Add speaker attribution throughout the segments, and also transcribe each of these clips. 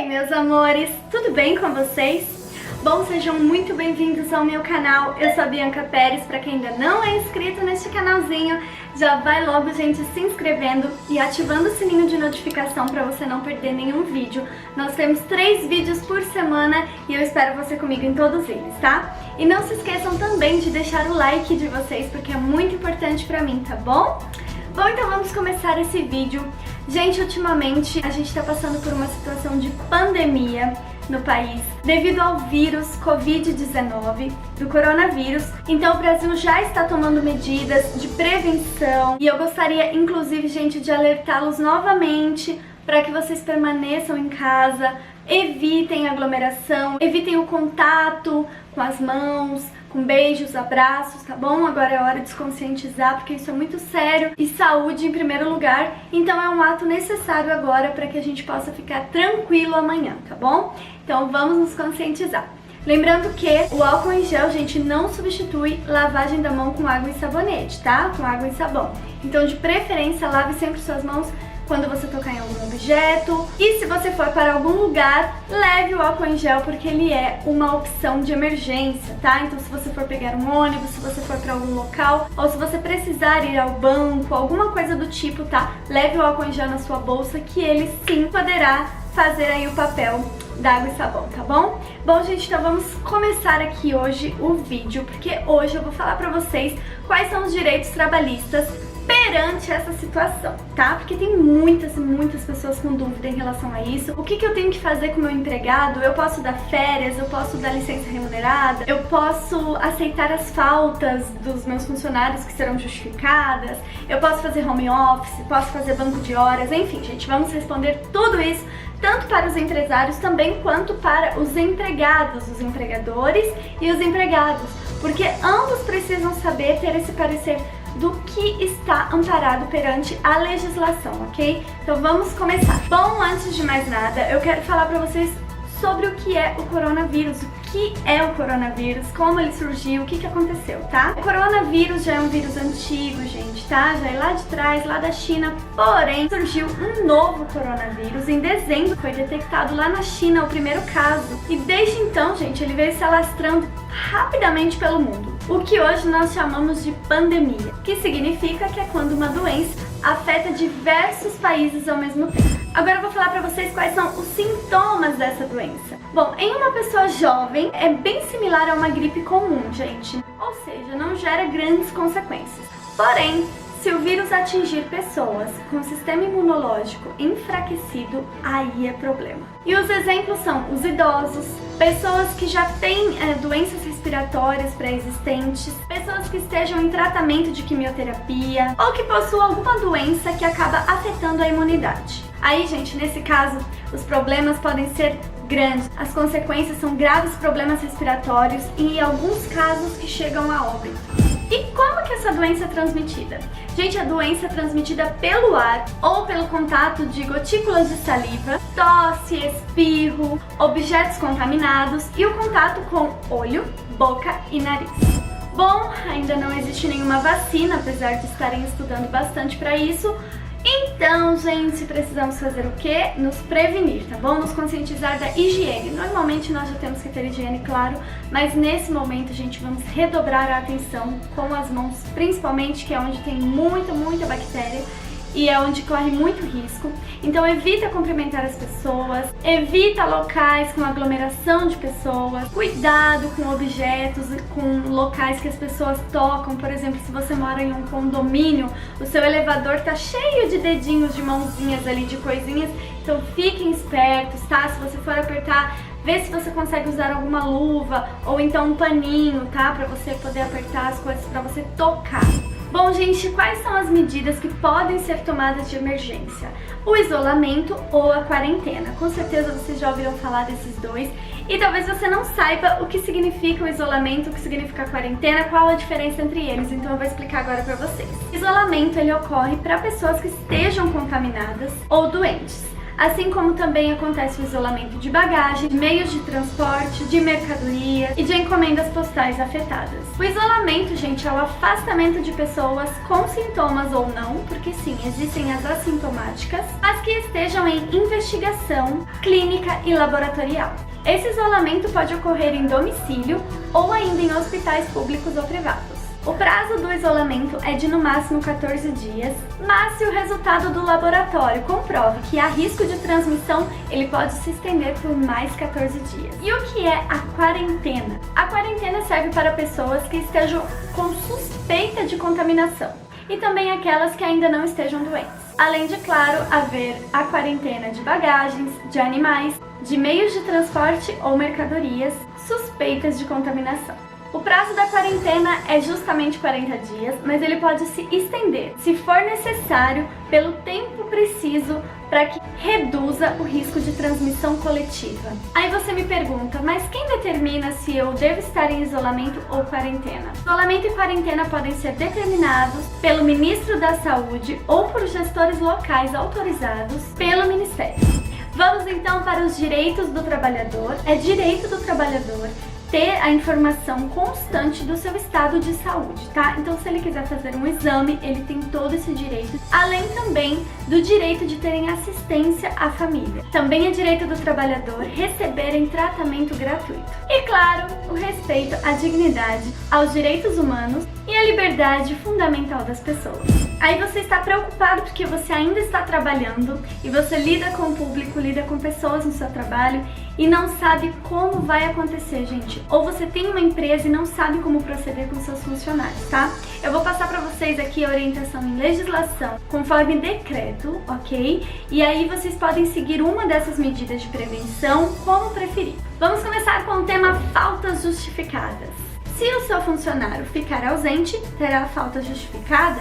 Speaker 1: Oi, meus amores, tudo bem com vocês? Bom, sejam muito bem-vindos ao meu canal. Eu sou a Bianca Pérez. Para quem ainda não é inscrito neste canalzinho, já vai logo, gente, se inscrevendo e ativando o sininho de notificação para você não perder nenhum vídeo. Nós temos 3 vídeos por semana e eu espero você comigo em todos eles, tá? E não se esqueçam também de deixar o like de vocês, porque é muito importante para mim, tá bom? Bom, então vamos começar esse vídeo. Gente, ultimamente a gente tá passando por uma situação de pandemia no país devido ao vírus Covid-19, do coronavírus. Então o Brasil já está tomando medidas de prevenção e eu gostaria, inclusive, gente, de alertá-los novamente para que vocês permaneçam em casa, evitem aglomeração, evitem o contato com as mãos, com beijos, abraços, tá bom? Agora é hora de se conscientizar, porque isso é muito sério e saúde em primeiro lugar, então é um ato necessário agora para que a gente possa ficar tranquilo amanhã, tá bom? Então vamos nos conscientizar. Lembrando que o álcool em gel, gente, não substitui lavagem da mão com água e sabonete, tá? Com água e sabão. Então, de preferência, lave sempre suas mãos quando você tocar em algum objeto. E se você for para algum lugar, leve o álcool em gel, porque ele é uma opção de emergência, tá? Então se você for pegar um ônibus, se você for para algum local, ou se você precisar ir ao banco, alguma coisa do tipo, tá? Leve o álcool em gel na sua bolsa, que ele sim poderá fazer aí o papel da água e sabão, tá bom? Bom, gente, então vamos começar aqui hoje o vídeo, porque hoje eu vou falar pra vocês quais são os direitos trabalhistas perante essa situação, tá? Porque tem muitas e muitas pessoas com dúvida em relação a isso. O que eu tenho que fazer com o meu empregado? Eu posso dar férias? Eu posso dar licença remunerada? Eu posso aceitar as faltas dos meus funcionários que serão justificadas? Eu posso fazer home office? Posso fazer banco de horas? Enfim, gente, vamos responder tudo isso, tanto para os empresários também quanto para os empregados, os empregadores e os empregados, porque ambos precisam saber ter esse parecer do que está amparado perante a legislação, ok? Então vamos começar. Bom, antes de mais nada, eu quero falar para vocês sobre o que é o coronavírus, o que é o coronavírus, como ele surgiu, o que aconteceu, tá? O coronavírus já é um vírus antigo, gente, tá? Já é lá de trás, lá da China, porém surgiu um novo coronavírus. Em dezembro foi detectado lá na China o primeiro caso e desde então, gente, ele veio se alastrando rapidamente pelo mundo, o que hoje nós chamamos de pandemia, que significa que é quando uma doença afeta diversos países ao mesmo tempo. Agora eu vou falar pra vocês quais são os sintomas dessa doença. Bom, em uma pessoa jovem é bem similar a uma gripe comum, gente, ou seja, não gera grandes consequências. Porém, se o vírus atingir pessoas com sistema imunológico enfraquecido, aí é problema. E os exemplos são os idosos, pessoas que já têm doenças respiratórias pré-existentes, pessoas que estejam em tratamento de quimioterapia ou que possuam alguma doença que acaba afetando a imunidade. Aí, gente, nesse caso, os problemas podem ser grandes. As consequências são graves problemas respiratórios e, em alguns casos, que chegam a óbito. E como que essa doença é transmitida? Gente, a doença é transmitida pelo ar ou pelo contato de gotículas de saliva, tosse, espirro, objetos contaminados e o contato com olho, boca e nariz. Bom, ainda não existe nenhuma vacina, apesar de estarem estudando bastante para isso. Então, gente, precisamos fazer o quê? Nos prevenir, tá bom? Nos conscientizar da higiene. Normalmente nós já temos que ter higiene, claro, mas nesse momento, gente, vamos redobrar a atenção com as mãos, principalmente, que é onde tem muita bactéria e é onde corre muito risco. Então evita cumprimentar as pessoas, evita locais com aglomeração de pessoas, cuidado com objetos, com locais que as pessoas tocam. Por exemplo, se você mora em um condomínio, o seu elevador tá cheio de dedinhos, de mãozinhas ali, de coisinhas, então fiquem espertos, tá? Se você for apertar, vê se você consegue usar alguma luva ou então um paninho, tá? Pra você poder apertar as coisas, pra você tocar. Bom, gente, quais são as medidas que podem ser tomadas de emergência? O isolamento ou a quarentena. Com certeza vocês já ouviram falar desses dois e talvez você não saiba o que significa o isolamento, o que significa a quarentena, qual a diferença entre eles, então eu vou explicar agora pra vocês. O isolamento, ele ocorre para pessoas que estejam contaminadas ou doentes. assim como também acontece o isolamento de bagagem, de meios de transporte, de mercadoria e de encomendas postais afetadas. O isolamento, gente, é o afastamento de pessoas com sintomas ou não, porque sim, existem as assintomáticas, mas que estejam em investigação clínica e laboratorial. Esse isolamento pode ocorrer em domicílio ou ainda em hospitais públicos ou privados. O prazo do isolamento é de no máximo 14 dias, mas se o resultado do laboratório comprove que há risco de transmissão, ele pode se estender por mais 14 dias. E o que é a quarentena? A quarentena serve para pessoas que estejam com suspeita de contaminação e também aquelas que ainda não estejam doentes. Além de, claro, haver a quarentena de bagagens, de animais, de meios de transporte ou mercadorias suspeitas de contaminação. O prazo da quarentena é justamente 40 dias, mas ele pode se estender, se for necessário, pelo tempo preciso para que reduza o risco de transmissão coletiva. Aí você me pergunta, mas quem determina se eu devo estar em isolamento ou quarentena? Isolamento e quarentena podem ser determinados pelo Ministro da Saúde ou por gestores locais autorizados pelo Ministério. Vamos então para os direitos do trabalhador. É direito do trabalhador ter a informação constante do seu estado de saúde, tá? Então, se ele quiser fazer um exame, ele tem todo esse direito, além também do direito de terem assistência à família. Também é direito do trabalhador receberem tratamento gratuito. E, claro, o respeito à dignidade, aos direitos humanos e à liberdade fundamental das pessoas. Aí você está preocupado porque você ainda está trabalhando e você lida com o público, lida com pessoas no seu trabalho e não sabe como vai acontecer, gente. Ou você tem uma empresa e não sabe como proceder com seus funcionários, tá? Eu vou passar para vocês aqui a orientação em legislação conforme decreto, ok? E aí vocês podem seguir uma dessas medidas de prevenção como preferir. Vamos começar com o tema faltas justificadas. Se o seu funcionário ficar ausente, terá falta justificada?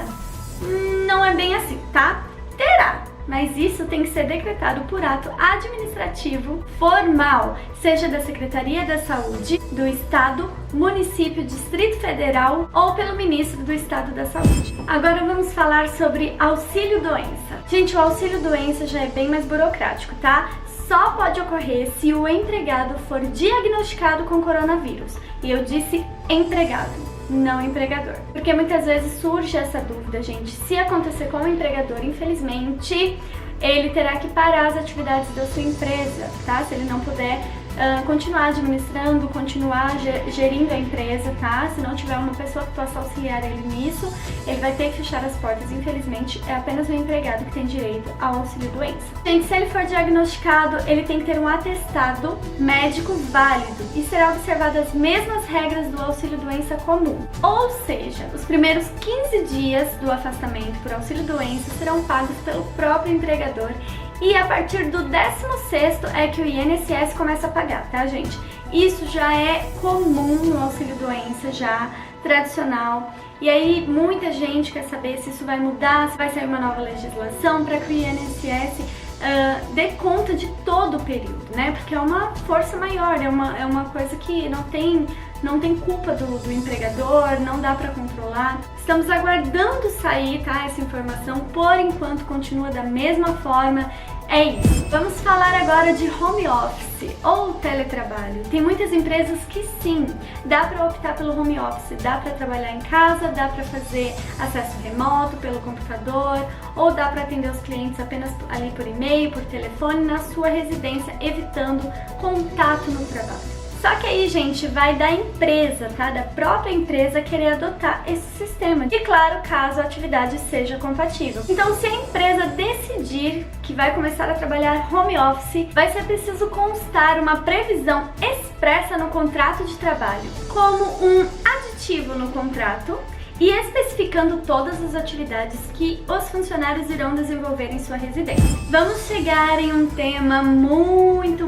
Speaker 1: Não é bem assim, tá? Terá, mas isso tem que ser decretado por ato administrativo formal, seja da Secretaria da Saúde, do Estado, município, Distrito Federal ou pelo Ministro do Estado da Saúde. Agora vamos falar sobre auxílio-doença. Gente, o auxílio-doença já é bem mais burocrático, tá? Só pode ocorrer se o empregado for diagnosticado com coronavírus. E eu disse empregado, não empregador. Porque muitas vezes surge essa dúvida, gente. Se acontecer com o empregador, infelizmente, ele terá que parar as atividades da sua empresa, tá? Se ele não puder continuar administrando, continuar gerindo a empresa, tá? Se não tiver uma pessoa que possa auxiliar ele nisso, ele vai ter que fechar as portas. Infelizmente, é apenas o empregado que tem direito ao auxílio-doença. Gente, se ele for diagnosticado, ele tem que ter um atestado médico válido e será observado as mesmas regras do auxílio-doença comum. Ou seja, os primeiros 15 dias do afastamento por auxílio-doença serão pagos pelo próprio empregador e a partir do 16º é que o INSS começa a pagar, tá, gente? Isso já é comum no auxílio-doença, já tradicional. E aí muita gente quer saber se isso vai mudar, se vai sair uma nova legislação para que o INSS dê conta de todo o período, né? Porque é uma força maior, é uma coisa que não tem culpa do empregador, não dá para controlar. Estamos aguardando sair, tá, essa informação, por enquanto continua da mesma forma, é isso. Vamos falar agora de home office ou teletrabalho. Tem muitas empresas que sim, dá para optar pelo home office, dá para trabalhar em casa, dá para fazer acesso remoto pelo computador ou dá para atender os clientes apenas ali por e-mail, por telefone, na sua residência, evitando contato no trabalho. Só que aí, gente, vai da empresa, tá? Da própria empresa querer adotar esse sistema. E claro, caso a atividade seja compatível. Então, se a empresa decidir que vai começar a trabalhar home office, vai ser preciso constar uma previsão expressa no contrato de trabalho, como um aditivo no contrato, e especificando todas as atividades que os funcionários irão desenvolver em sua residência. Vamos chegar em um tema muito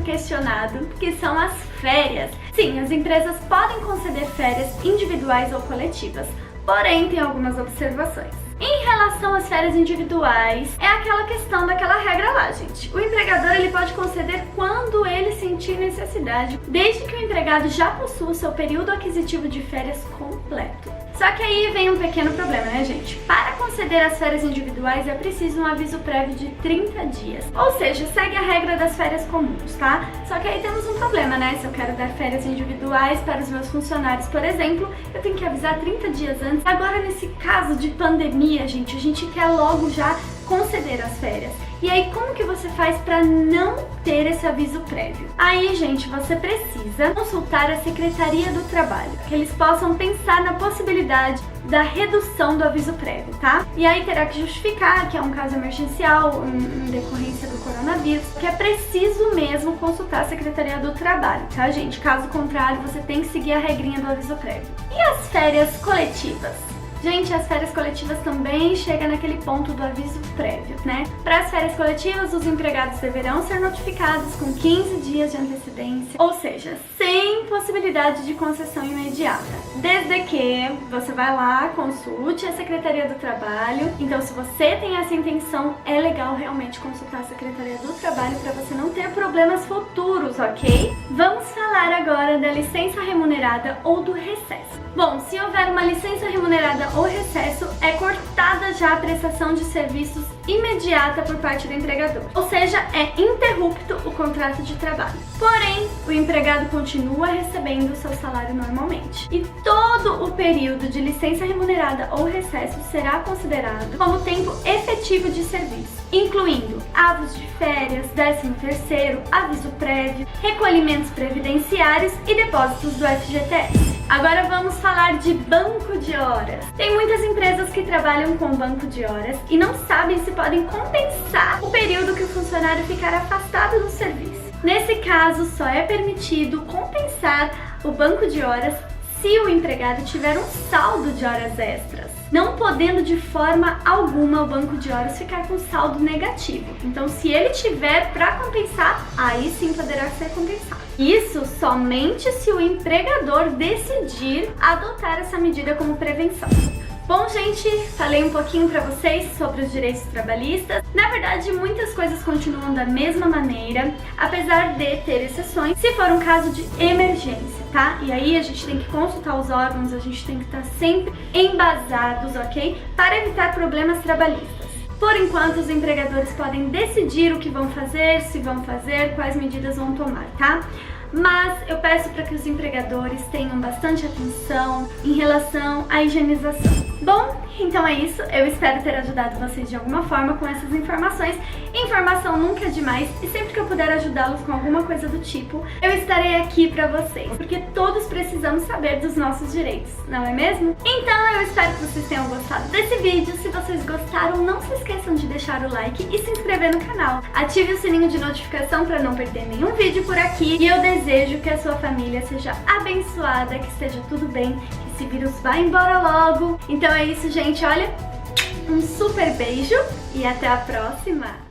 Speaker 1: questionado, que são as férias. Sim, as empresas podem conceder férias individuais ou coletivas, porém tem algumas observações. Em relação às férias individuais, é aquela questão daquela regra lá, gente. O empregador ele pode conceder quando ele se sentir necessidade, desde que o empregado já possua o seu período aquisitivo de férias completo. Só que aí vem um pequeno problema, né, gente? Para conceder as férias individuais é preciso um aviso prévio de 30 dias. Ou seja, segue a regra das férias comuns, tá? Só que aí temos um problema, né? Se eu quero dar férias individuais para os meus funcionários, por exemplo, eu tenho que avisar 30 dias antes. Agora, nesse caso de pandemia, gente, a gente quer logo já conceder as férias. E aí, como que você faz para não ter esse aviso prévio? Aí, gente, você precisa consultar a Secretaria do Trabalho, que eles possam pensar na possibilidade da redução do aviso prévio, tá? E aí terá que justificar que é um caso emergencial em decorrência do coronavírus, que é preciso mesmo consultar a Secretaria do Trabalho, tá, gente? Caso contrário, você tem que seguir a regrinha do aviso prévio. E as férias coletivas? Gente, as férias coletivas também chegam naquele ponto do aviso prévio, né? Para as férias coletivas, os empregados deverão ser notificados com 15 dias de antecedência, ou seja, sem possibilidade de concessão imediata. Desde que você vai lá, consulte a Secretaria do Trabalho. Então, se você tem essa intenção, é legal realmente consultar a Secretaria do Trabalho para você não ter problemas futuros, ok? Vamos falar agora da licença remunerada ou do recesso. Bom, se houver uma licença remunerada ou recesso, é cortada já a prestação de serviços imediata por parte do empregador. Ou seja, é interrupto o contrato de trabalho. Porém, o empregado continua recebendo o seu salário normalmente. E todo o período de licença remunerada ou recesso será considerado como tempo efetivo de serviço, incluindo avos de férias, 13º, aviso prévio, recolhimentos previdenciários e depósitos do FGTS. Agora vamos falar de banco de horas. Tem muitas empresas que trabalham com banco de horas e não sabem se podem compensar o período que o funcionário ficar afastado do serviço. Nesse caso, só é permitido compensar o banco de horas se o empregado tiver um saldo de horas extras, não podendo de forma alguma o banco de horas ficar com saldo negativo. Então, se ele tiver para compensar, aí sim poderá ser compensado. Isso somente se o empregador decidir adotar essa medida como prevenção. Bom, gente, falei um pouquinho pra vocês sobre os direitos trabalhistas. Na verdade, muitas coisas continuam da mesma maneira, apesar de ter exceções, se for um caso de emergência, tá? E aí a gente tem que consultar os órgãos, a gente tem que estar sempre embasados, ok? Para evitar problemas trabalhistas. Por enquanto, os empregadores podem decidir o que vão fazer, se vão fazer, quais medidas vão tomar, tá? Mas eu peço para que os empregadores tenham bastante atenção em relação à higienização. Bom, então é isso. Eu espero ter ajudado vocês de alguma forma com essas informações. Informação nunca é demais e sempre que eu puder ajudá-los com alguma coisa do tipo, eu estarei aqui para vocês, porque todos precisamos saber dos nossos direitos, não é mesmo? Então eu espero que vocês tenham gostado desse vídeo. Se vocês gostaram, não se esqueçam de deixar o like e se inscrever no canal. Ative o sininho de notificação para não perder nenhum vídeo por aqui. E eu desejo que a sua família seja abençoada, que esteja tudo bem, que esse vírus vá embora logo. Então é isso, gente. Olha, um super beijo e até a próxima!